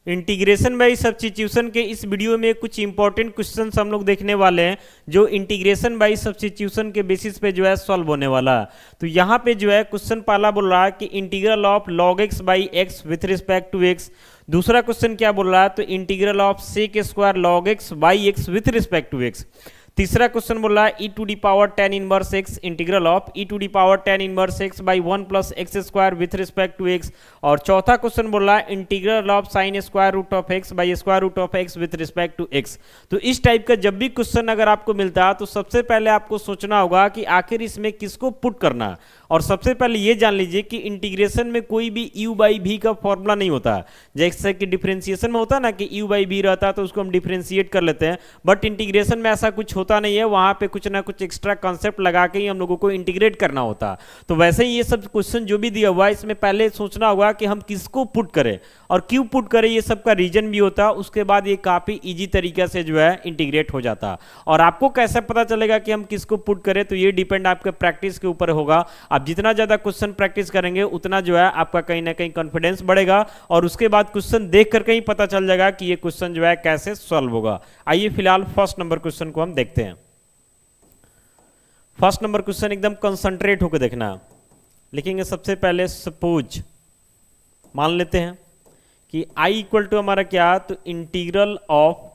Integration by substitution के इस video में कुछ इंपॉर्टेंट क्वेश्चंस हम लोग देखने वाले हैं जो इंटीग्रेशन बाय सब्स्टिट्यूशन के बेसिस पे जो है सॉल्व होने वाला है। तो यहाँ पे जो है क्वेश्चन पहला बोल रहा है कि integral of log x by x with respect to x। दूसरा क्वेश्चन क्या बोल रहा है, तो integral of sec square log x by x with respect to x। तीसरा क्वेश्चन बोल रहा है e to the power tan inverse x integral of e to the power tan inverse x by 1 plus x square with respect to x। और चौथा question बोल रहा है integral of sine square root of x by square root of x with respect to x। तो इस type का जब भी क्वेश्चन अगर आपको मिलता है तो सबसे पहले आपको सोचना होगा कि आखिर इसमें किसको पुट करना है। और सबसे पहले ये जान लीजिए कि इंटीग्रेशन में कोई भी u बाई v का फॉर्मूला नहीं होता। जैसे कि डिफरेंशिएशन में होता है ना कि u बाई v रहता है तो उसको हम डिफरेंशिएट कर लेते हैं, बट इंटीग्रेशन में ऐसा कुछ होता नहीं है। वहां पे कुछ ना कुछ एक्स्ट्रा कॉन्सेप्ट लगा के ही हम लोगों को इंटीग्रेट करना होता। तो वैसे ही ये सब क्वेश्चन जो भी दिया हुआ है इसमें पहले सोचना होगा कि हम किसको पुट करें और क्यों पुट करें, ये सब का रीजन भी होता। उसके बाद ये काफी इजी तरीके से जो है इंटीग्रेट हो जाता। और आपको कैसे पता चलेगा कि हम किसको पुट करें, तो ये डिपेंड आपके प्रैक्टिस के ऊपर होगा। आप जितना ज्यादा क्वेश्चन प्रैक्टिस करेंगे उतना जो है आपका कहीं ना कहीं कॉन्फिडेंस बढ़ेगा और उसके बाद क्वेश्चन देख करके ही पता चल जाएगा कि ये क्वेश्चन जो है कैसे सॉल्व होगा। आइए फिलहाल फर्स्ट नंबर क्वेश्चन को हम देखते हैं। फर्स्ट नंबर क्वेश्चन एकदम कंसंट्रेट होकर देखना। लिखेंगे सबसे पहले सपोज, मान लेते हैं कि i इक्वल टू हमारा क्या, तो integral of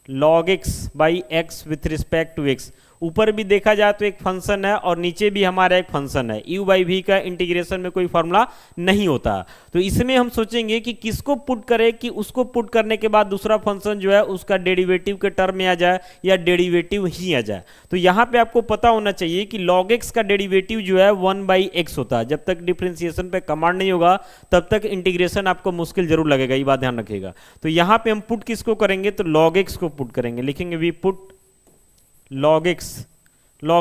log x by x with respect to x। ऊपर भी देखा जाए तो एक फंक्शन है और नीचे भी हमारा एक फंक्शन है। u बाई v का इंटीग्रेशन में कोई फॉर्मूला नहीं होता। तो इसमें हम सोचेंगे कि किसको पुट करें कि उसको पुट करने के बाद दूसरा फंक्शन जो है उसका डेरिवेटिव के टर्म में आ जाए या डेरिवेटिव ही आ जाए। तो यहाँ पे आपको पता होना चाहिए कि log x का डेरिवेटिव जो है 1 बाई एक्स होता है। जब तक डिफरेंशिएशन पे कमांड नहीं होगा तब तक इंटीग्रेशन आपको मुश्किल जरूर लगेगा, ये बात ध्यान रखिएगा। तो यहाँ पे हम पुट किसको करेंगे, तो log x को पुट करेंगे। लिखेंगे वी पुट log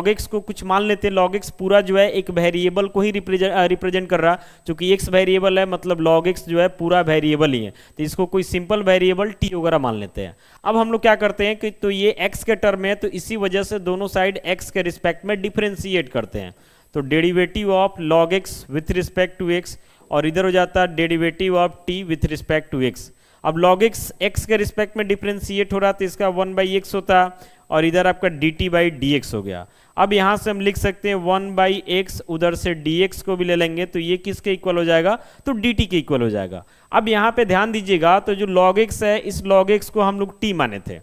x को कुछ मान लेते हैं। log x पूरा जो है एक वेरिएबल को ही रिप्रेजेंट कर रहा, क्योंकि x वेरिएबल है मतलब log x जो है पूरा वेरिएबल ही है। तो इसको कोई सिंपल वेरिएबल t वगैरह मान लेते हैं। अब हम लोग क्या करते हैं कि तो ये x के टर्म है तो इसी वजह से दोनों साइड x के रिस्पेक्ट में डिफरेंशिएट करते हैं। तो derivative of log x with respect to x और इधर हो जाता है derivative of t with respect to x। अब log x के रिस्पेक्ट में डिफरेंशिएट हो रहा तो इसका 1 बाई एक्स होता और इधर आपका dt बाई डी एक्स हो गया। अब यहां से हम लिख सकते हैं 1 बाई एक्स, उधर से dx को भी ले लेंगे तो ये किसके इक्वल हो जाएगा, तो dt के इक्वल हो जाएगा। अब यहां पे ध्यान दीजिएगा तो जो log x है इस log x को हम लोग t माने थे।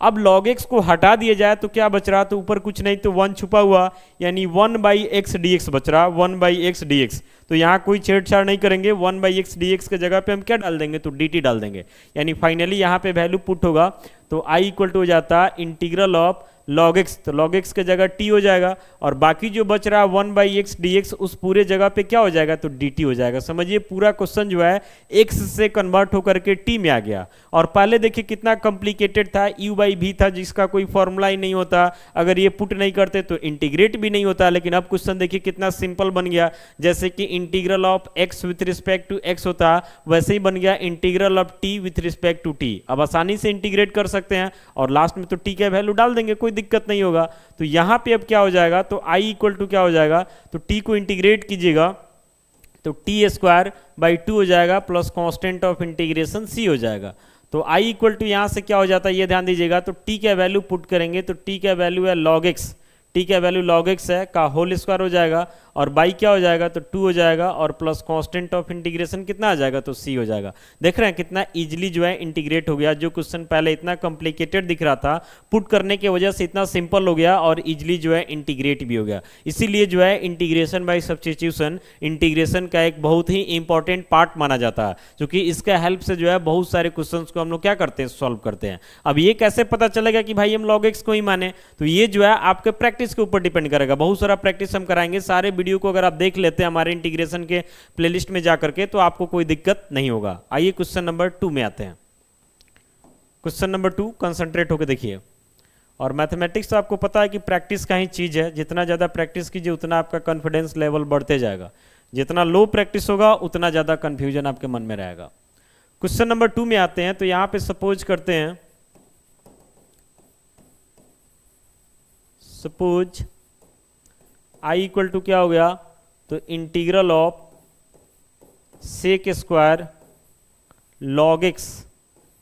अब log x को हटा दिया जाए तो क्या बच रहा, तो ऊपर कुछ नहीं तो 1 छुपा हुआ, यानी 1 बाई एक्स डी एक्स बच रहा, 1 बाई एक्स डी एक्स। तो यहाँ कोई छेड़छाड़ नहीं करेंगे, 1 बाई एक्स डी एक्स के जगह पे हम क्या डाल देंगे, तो dt डाल देंगे। यानी फाइनली यहाँ पे वैल्यू पुट होगा तो i इक्वल टू हो जाता इंटीग्रल ऑफ log x, तो log x के जगह t हो जाएगा और बाकी जो बच रहा 1 बाई एक्स डी एक्स उस पूरे जगह पे क्या हो जाएगा, तो dt हो जाएगा। समझिए पूरा क्वेश्चन जो है x से कन्वर्ट होकर के t में आ गया। और पहले देखिए कितना कॉम्प्लिकेटेड था, u बाई v था जिसका कोई फॉर्मूला ही नहीं होता। अगर ये पुट नहीं करते तो इंटीग्रेट भी नहीं होता। लेकिन अब क्वेश्चन देखिए कितना सिंपल बन गया, जैसे कि integral of x with respect to x होता वैसे ही बन गया integral of t with respect to t। अब आसानी से इंटीग्रेट कर सकते हैं और लास्ट में तो t का वैल्यू डाल देंगे, कोई दिक्कत नहीं होगा। तो यहां पे अब क्या हो जाएगा, तो i इक्वल टू क्या हो जाएगा, तो t को इंटीग्रेट कीजिएगा तो टी स्क्वायर बाई 2 हो जाएगा plus constant of integration c हो जाएगा। तो i इक्वल टू यहां से क्या हो जाता है ये ध्यान दीजिएगा, तो t का वैल्यू पुट करेंगे तो t का वैल्यू है log x, t का वैल्यू log x है का होल स्क्वायर हो जाएगा और बाई क्या हो जाएगा, तो 2 हो जाएगा और प्लस कांस्टेंट ऑफ इंटीग्रेशन कितना आ जाएगा, तो c हो जाएगा। देख रहे हैं कितना इजीली जो है इंटीग्रेट हो गया। जो क्वेश्चन पहले इतना कॉम्प्लिकेटेड दिख रहा था पुट करने की वजह से इतना सिंपल हो गया और इजीली जो है इंटीग्रेट भी हो गया। इसीलिए जो है इंटीग्रेशन बाय सब्स्टिट्यूशन इंटीग्रेशन का एक बहुत ही इंपॉर्टेंट पार्ट माना जाता है, क्योंकि इसका हेल्प से जो है बहुत सारे क्वेश्चन को हम लोग क्या करते हैं, सॉल्व करते हैं। अब ये कैसे पता चलेगा कि भाई हम log x को ही माने, तो ये जो है आपके प्रैक्टिस के ऊपर डिपेंड करेगा। बहुत सारा प्रैक्टिस हम कराएंगे, सारे वीडियो को अगर आप देख लेते हैं हमारे इंटीग्रेशन के प्लेलिस्ट में जाकर के तो आपको कोई दिक्कत नहीं होगा। आइए क्वेश्चन नंबर 2 में आते हैं। क्वेश्चन नंबर 2 कंसंट्रेट होकर देखिए। और मैथमेटिक्स तो आपको पता है कि प्रैक्टिस का ही चीज है, जितना ज्यादा प्रैक्टिस कीजिए उतना आपका कॉन्फिडेंस लेवल बढ़ते जाएगा। जितना लो प्रैक्टिस होगा उतना ज्यादा कंफ्यूजन आपके मन में रहेगा। क्वेश्चन नंबर 2 में आते हैं तो यहां पे सपोज करते हैं, सपोज i इक्वल टू क्या हो गया, तो integral of sec square log x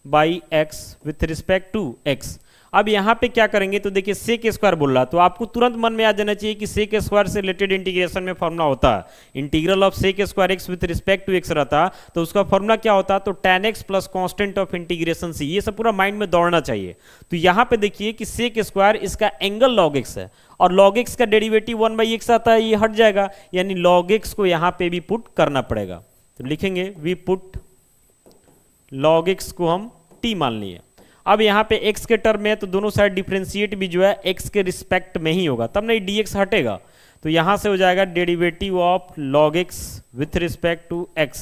by x with respect to x। अब यहाँ पे क्या करेंगे तो देखिए सेक स्क्वायर बोल रहा, तो आपको तुरंत मन में आ जाना चाहिए कि सेक स्क्वायर से रिलेटेड इंटीग्रेशन में फॉर्मूला होता है, integral of sec square X with respect to X रहता, तो उसका फॉर्मूला क्या होता, तो tan x plus constant of integration C. ये सब पूरा माइंड में दौड़ना चाहिए। तो यहाँ पे देखिए कि सेक स्क्वायर इसका एंगल log x है, और log x का डेरिवेटिव 1/x आता है, ये हट जाएगा, यानी log x को यहाँ पे भी पुट करना पड़ेगा। तो लिखेंगे वी पुट log x को हम t मान लिए। अब यहाँ पे x के टर्म में है तो दोनों साइड डिफरेंशिएट भी जो है x के रिस्पेक्ट में ही होगा, तब नहीं dx हटेगा। तो यहाँ से हो जाएगा derivative of log x with respect to x,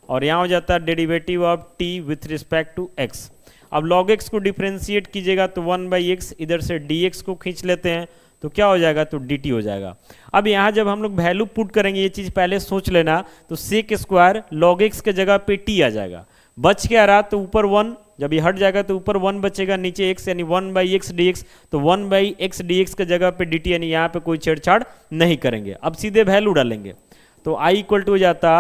और यहाँ हो जाता है derivative of t with respect to x। अब log x को डिफरेंशिएट कीजिएगा तो 1/x, इधर से dx को खींच लेते हैं तो क्या हो जाएगा, तो dt हो जाएगा। अब यहाँ जब हम लोग वैल्यू पुट करेंगे, ये चीज़ पहले सोच लेना, तो सेक स्क्वायर log x के जगह पे t आ जाएगा, बच क्या रहा, तो ऊपर 1, जब ये हट जाएगा तो ऊपर 1 बचेगा, नीचे x, यानी 1/x dx, तो 1/x dx के जगह पे dt, यानी यहाँ पे कोई छेड़छाड़ नहीं करेंगे। अब सीधे वैल्यू डालेंगे तो i इक्वल टू हो जाता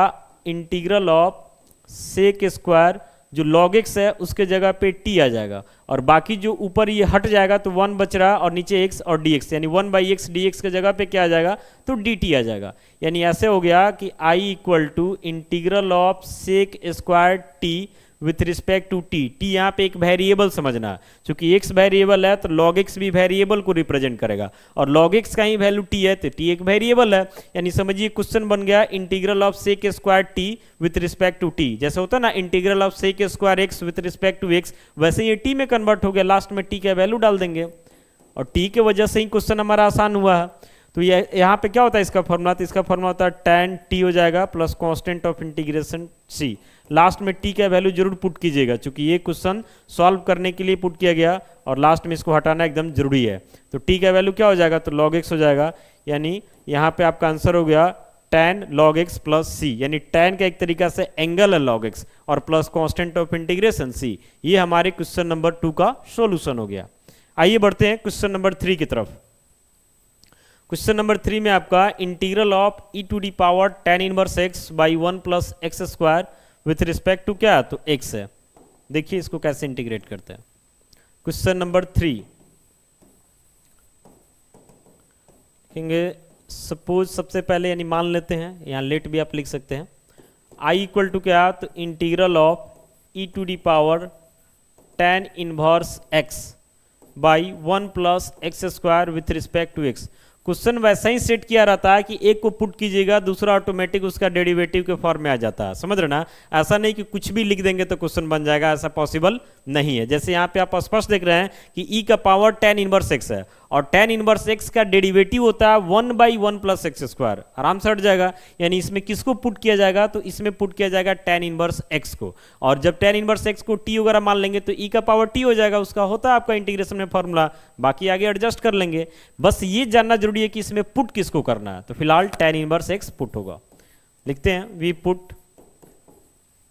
इंटीग्रल ऑफ सेक स्क्वायर जो log x है उसके जगह पे t आ जाएगा, और बाकी जो ऊपर ये हट जाएगा तो 1 बच रहा और नीचे x और dx, यानी 1/x dx के जगह पे क्या आ जाएगा, तो dt आ जाएगा। यानी ऐसे हो गया कि i equal to integral of sec square t with respect to t। t यहाँ पे एक वेरिएबल समझना है, क्योंकि x वेरिएबल है तो log x भी वेरिएबल को रिप्रेजेंट करेगा, और log x का ही वैल्यू t है तो t एक वेरिएबल है। यानी समझिए क्वेश्चन बन गया integral of sec square t with respect to t। जैसे होता है ना integral of sec square x with respect to x, वैसे ये t में कन्वर्ट हो गया, लास्ट में t का वैल्यू डाल देंगे, और t के वजह से ही क्वेश्चन हमारा आसान हुआ है। तो ये यहाँ पे क्या होता है इसका फॉर्मूला, तो इसका फॉर्मूला होता है tan t हो जाएगा plus constant of integration c। Last में t का वैल्यू जरूर पुट कीजिएगा, क्योंकि ये क्वेश्चन सॉल्व करने के लिए पुट किया गया और लास्ट में इसको हटाना एकदम जरूरी है। तो t का वैल्यू क्या हो जाएगा, तो log x हो जाएगा, यानी यहाँ पे आपका आंसर हो गया tan log x plus c, यानी tan का एक तरीका से एंगल है log x और plus constant of integration c। ये हमारे क्वेश्चन नंबर 2 का सोल्यूशन हो गया। आइए बढ़ते हैं क्वेश्चन नंबर 3 की तरफ। क्वेश्चन नंबर 3 में आपका integral of e to the power tan inverse x by 1 plus x square with respect to क्या, तो x है। देखिए इसको कैसे इंटीग्रेट करते हैं। क्वेश्चन नंबर 3 लिखेंगे, सपोज सबसे पहले यानी मान लेते हैं, यहाँ लेट भी आप लिख सकते हैं, i इक्वल टू क्या, तो integral of e to the power tan inverse x by 1 plus x square with respect to x। Question वैसा ही सेट किया रहता है कि एक को पुट कीजिएगा, दूसरा ऑटोमेटिक उसका डेरिवेटिव के फॉर्म में आ जाता है, समझ रहे ना। ऐसा नहीं कि कुछ भी लिख देंगे तो क्वेश्चन बन जाएगा, ऐसा पॉसिबल नहीं है। जैसे यहाँ पे आप स्पष्ट देख रहे हैं कि e का पावर tan इनवर्स x है, और tan इनवर्स x का डेरिवेटिव होता है 1/1 प्लस एक्स स्क्वायर, आराम से हट जाएगा। यानी इसमें किसको पुट किया जाएगा, तो इसमें पुट किया जाएगा tan इनवर्स x को, और जब tan इनवर्स x को t वगैरह मान लेंगे तो e का पावर t हो जाएगा, उसका होता है आपका इंटीग्रेशन में फॉर्मूला, बाकी आगे एडजस्ट कर लेंगे। बस ये जानना जरूरी है कि इसमें पुट किसको करना है, तो फिलहाल tan इनवर्स x पुट होगा। लिखते हैं we put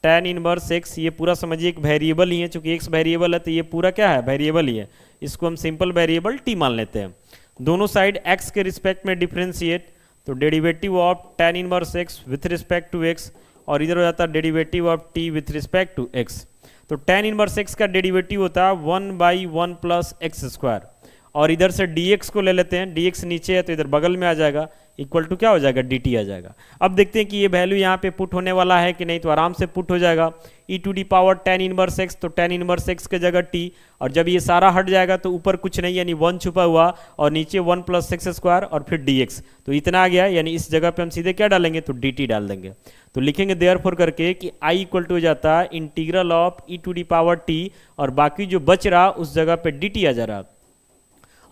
tan inverse x, ये पूरा समझिए एक वेरिएबल ही है, चूंकि x वेरिएबल है तो ये पूरा क्या है, वेरिएबल ही है, इसको हम सिंपल वेरिएबल t मान लेते हैं। दोनों साइड x के रिस्पेक्ट में डिफरेंशिएट, तो derivative of tan inverse x with respect to x, और इधर हो जाता है derivative of t with respect to x। तो tan इनवर्स x का डेरिवेटिव होता है 1/1 प्लस एक्स स्क्वायर, और इधर से dx को ले लेते हैं, dx नीचे है तो इधर बगल में आ जाएगा, इक्वल टू क्या हो जाएगा, dt आ जाएगा। अब देखते हैं कि ये वैल्यू यहाँ पे पुट होने वाला है कि नहीं, तो आराम से पुट हो जाएगा। e to the power tan inverse x, तो tan इनवर्स x के जगह t, और जब ये सारा हट जाएगा तो ऊपर कुछ नहीं, यानी 1 छुपा हुआ, और नीचे 1 प्लस एक्स स्क्वायर और फिर dx, तो इतना आ गया। यानी इस जगह पे हम सीधे क्या डालेंगे, तो dt डाल देंगे। तो लिखेंगे देयरफॉर करके कि i इक्वल टू हो जाता है integral of e to the power t, और बाकी जो बच रहा उस जगह पे dt आ जा रहा।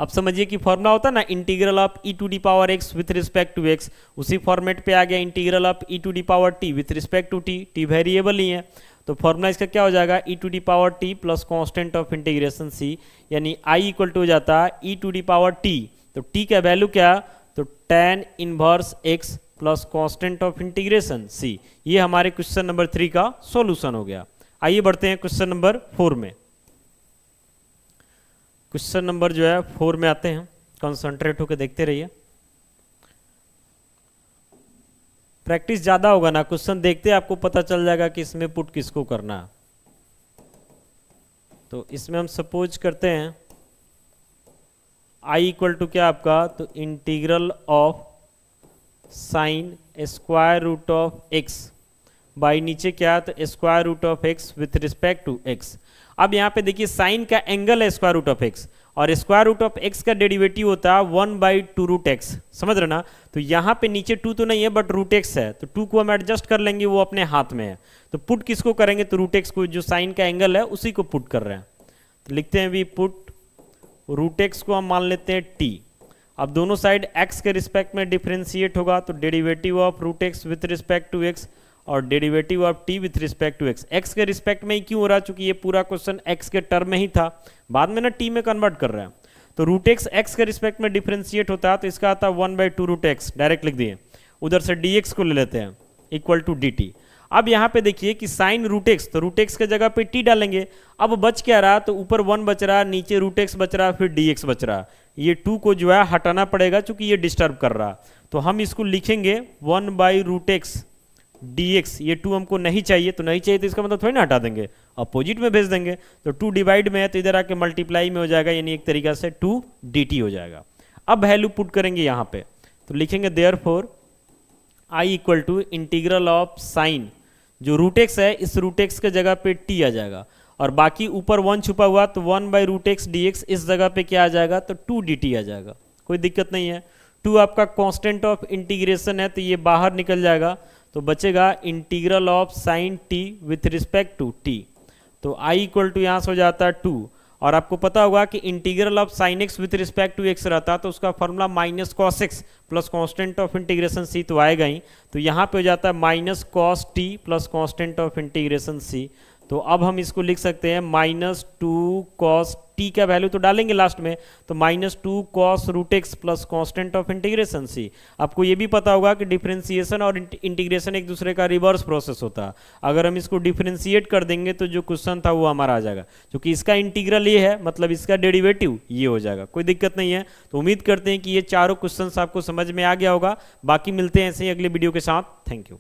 अब समझिए कि फॉर्मूला होता है ना integral of e to the power x with respect to x, उसी फॉर्मेट पे आ गया integral of e to the power t with respect to t, t variable ही है, तो फॉर्मूला इसका क्या हो जाएगा, e to the power t plus constant of integration c, यानी i इक्वल टू हो जाता है e to the power t, तो t का वैल्यू क्या, तो tan inverse x plus constant of integration c। ये हमारे क्वेश्चन नंबर 3 का सॉल्यूशन हो गया। आइए बढ़ते हैं क्वेश्चन नंबर 4 में। क्वेश्चन नंबर जो है 4 में आते हैं, कंसंट्रेट होकर देखते रहिए, प्रैक्टिस ज़्यादा होगा ना, क्वेश्चन देखते आपको पता चल जाएगा कि इसमें पुट किसको करना है। तो इसमें हम सपोज करते हैं आई इक्वल टू क्या आपका, तो integral of sine square root of x by नीचे क्या, तो square root of x with respect to x. अब यहाँ पे देखिए साइन का एंगल है स्क्वायर रूट ऑफ एक्स, और स्क्वायर रूट ऑफ एक्स का डेरिवेटिव होता है 1/2 रूट एक्स, समझ रहे ना। तो यहाँ पे नीचे 2 तो नहीं है बट रूट एक्स है, तो 2 को हम एडजस्ट कर लेंगे, वो अपने हाथ में है। तो पुट किसको करेंगे, तो रूट एक्स को, जो साइन का एंगल है उसी को पुट कर रहे हैं। तो लिखते हैं वी पुट रूट एक्स को हम मान लेते हैं टी। अब दोनों साइड एक्स के रिस्पेक्ट में डिफ्रेंशिएट होगा, तो derivative of root X with respect to X और derivative of T with respect to X. X के रिस्पेक्ट में ही क्यों हो रहा, चूंकि ये पूरा क्वेश्चन एक्स के टर्म में ही था, बाद में ना टी में कन्वर्ट कर रहे हैं। तो रूट एक्स एक्स के रिस्पेक्ट में डिफ्रेंशिएट होता है, तो इसका आता है 1/2 रूट एक्स, डायरेक्ट लिख दिए। उधर से डी एक्स को ले लेते हैं इक्वल टू डी टी। अब यहाँ पे देखिए कि साइन रूट एक्स, तो रूट एक्स के जगह पे टी डालेंगे। अब बच क्या रहा, तो ऊपर 1 बच रहा, नीचे रूट एक्स बच रहा, फिर डी एक्स बच रहा। ये 2 को जो है हटाना पड़ेगा चूंकि ये डिस्टर्ब कर रहा। तो हम इसको लिखेंगे 1/रूट एक्स dx। ये 2 हमको नहीं चाहिए, तो नहीं चाहिए तो इसका मतलब थोड़ी ना हटा देंगे, अपोजिट में भेज देंगे। तो 2 डिवाइड में है तो इधर आके मल्टीप्लाई में हो जाएगा, यानी एक तरीका से 2 dt हो जाएगा। अब वैल्यू पुट करेंगे यहाँ पे, तो लिखेंगे therefore I equal to integral of sine, जो रूट एक्स है इस रूट एक्स के जगह पे t आ जाएगा, और बाकी ऊपर 1 छुपा हुआ, तो 1/रूट एक्स dx इस जगह पे क्या आ जाएगा, तो 2 dt आ जाएगा। कोई दिक्कत नहीं है। 2 आपका कांस्टेंट ऑफ इंटीग्रेशन है, तो ये बाहर निकल जाएगा, तो बचेगा integral of sine T with respect to T. तो आई इक्वल टू यहाँ से हो जाता है 2, और आपको पता होगा कि integral of sine X with respect to X रहता है, तो उसका formula minus cos X plus constant of integration C तो आएगा ही। तो यहाँ पे हो जाता है minus cos T plus constant of integration C. तो अब हम इसको लिख सकते हैं -2 कॉस टी का वैल्यू तो डालेंगे लास्ट में, तो -2 cos root X plus constant of integration C. आपको ये भी पता होगा कि डिफरेंशिएशन और इंटीग्रेशन एक दूसरे का रिवर्स प्रोसेस होता है। अगर हम इसको डिफरेंशिएट कर देंगे तो जो क्वेश्चन था वो हमारा आ जाएगा, क्योंकि इसका इंटीग्रल ये है, मतलब इसका डेरिवेटिव ये हो जाएगा। कोई दिक्कत नहीं है। तो उम्मीद करते हैं कि ये चारों क्वेश्चन आपको समझ में आ गया होगा। बाकी मिलते हैं ऐसे ही अगले वीडियो के साथ। Thank you.